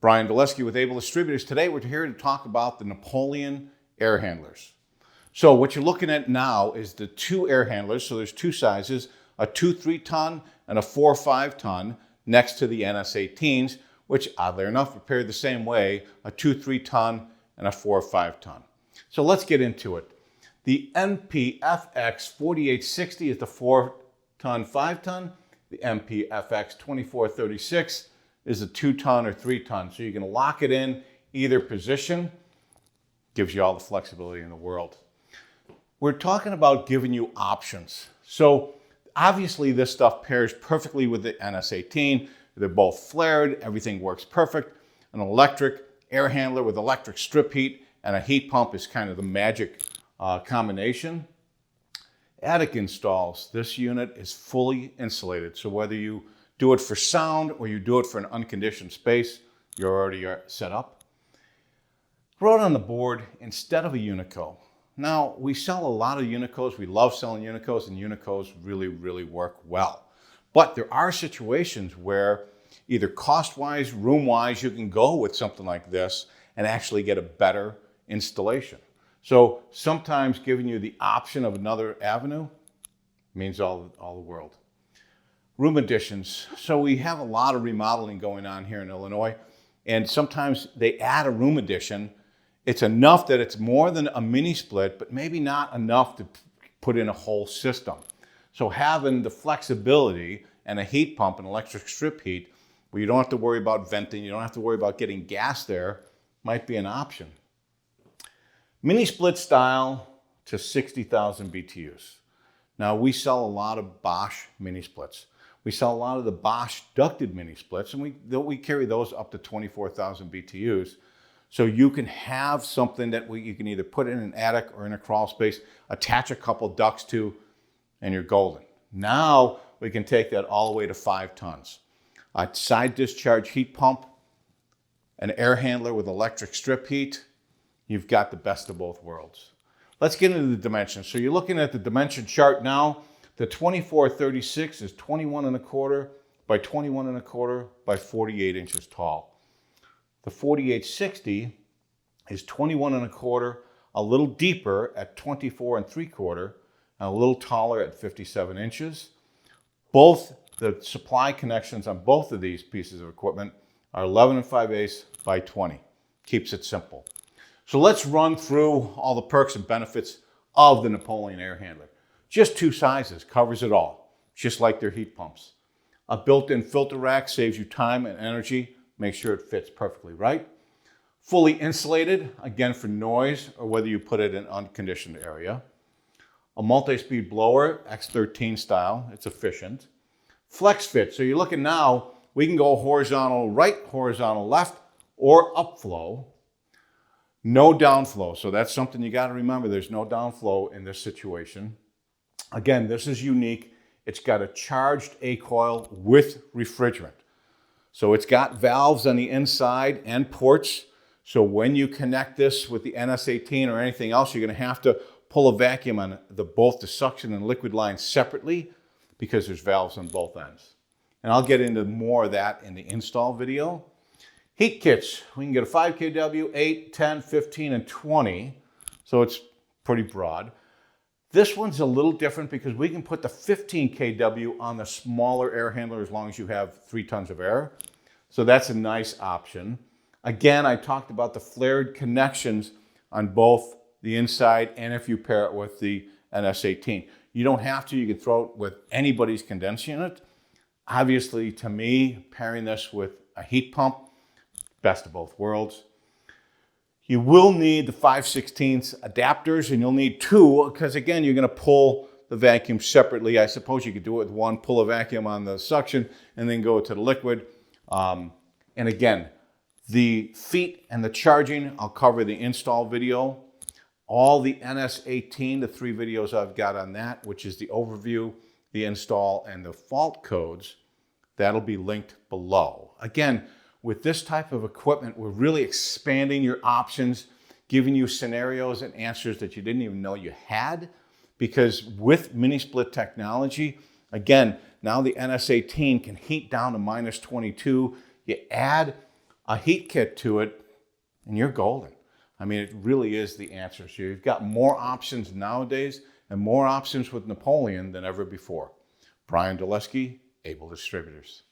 Brian Valesky with Able Distributors. Today we're here to talk about the Napoleon air handlers. So what you're looking at now is the two air handlers. So there's two sizes, a 2-3 ton and a 4-5 ton next to the NS18s, which oddly enough are paired the same way, a 2-3 ton and a 4-5 ton. So let's get into it. The NPFX 4860 is the 4-ton, 5-ton. The NPFX 2436 is a 2-ton or 3-ton. So you can lock it in either position. Gives you all the flexibility in the world. We're talking about giving you options. So obviously this stuff pairs perfectly with the NS18. They're both flared, everything works perfect. An electric air handler with electric strip heat and a heat pump is kind of the magic combination. Attic installs. This unit is fully insulated. So whether you do it for sound or you do it for an unconditioned space, you're already set up. Wrote on the board, instead of a Unico. Now, we sell a lot of Unicos. We love selling Unicos, and Unicos really, really work well. But there are situations where either cost-wise, room-wise, you can go with something like this and actually get a better installation. So sometimes giving you the option of another avenue means all the world. Room additions. So we have a lot of remodeling going on here in Illinois, and sometimes they add a room addition. It's enough that it's more than a mini split, but maybe not enough to put in a whole system. So having the flexibility and a heat pump and electric strip heat, where you don't have to worry about venting, you don't have to worry about getting gas there, might be an option. Mini split style to 60,000 BTUs. Now we sell a lot of Bosch mini splits. We sell a lot of the Bosch ducted mini splits, and we carry those up to 24,000 BTUs. So you can have something that you can either put in an attic or in a crawl space, attach a couple ducts to, and you're golden. Now we can take that all the way to 5 tons. A side discharge heat pump, an air handler with electric strip heat. You've got the best of both worlds. Let's get into the dimensions. So you're looking at the dimension chart now. The 2436 is 21.25 by 21.25 by 48 inches tall. The 4860 is 21.25, a little deeper at 24.75, and a little taller at 57 inches. Both the supply connections on both of these pieces of equipment are 11 5/8 by 20. Keeps it simple. So let's run through all the perks and benefits of the Napoleon air handler. Just two sizes, covers it all, just like their heat pumps. A built-in filter rack saves you time and energy. Make sure it fits perfectly right. Fully insulated, again for noise or whether you put it in an unconditioned area. A multi-speed blower, X13 style, it's efficient. Flex fit, so you're looking now, we can go horizontal right, horizontal left, or upflow. No downflow, so that's something you got to remember. There's no downflow in this situation. Again, this is unique. It's got a charged A coil with refrigerant. So it's got valves on the inside and ports. So when you connect this with the NS18 or anything else, you're going to have to pull a vacuum on both the suction and liquid lines separately because there's valves on both ends. And I'll get into more of that in the install video. Heat kits. We can get a 5 kW, 8, 10, 15, and 20. So it's pretty broad. This one's a little different because we can put the 15 kW on the smaller air handler as long as you have 3 tons of air. So that's a nice option. Again, I talked about the flared connections on both the inside and if you pair it with the NS18. You don't have to, you can throw it with anybody's condenser unit. Obviously, to me, pairing this with a heat pump, best of both worlds. You will need the 5/16 adapters, and you'll need 2 because, again, you're going to pull the vacuum separately. I suppose you could do it with one, pull a vacuum on the suction, and then go to the liquid. And again, the feet and the charging, I'll cover the install video. All the NS18, the 3 videos I've got on that, which is the overview, the install, and the fault codes, that'll be linked below. Again, with this type of equipment, we're really expanding your options, giving you scenarios and answers that you didn't even know you had. Because with mini split technology, again, now the NS18 can heat down to -22. You add a heat kit to it, and you're golden. I mean, it really is the answer. So you've got more options nowadays and more options with Napoleon than ever before. Brian Dulesky, Able Distributors.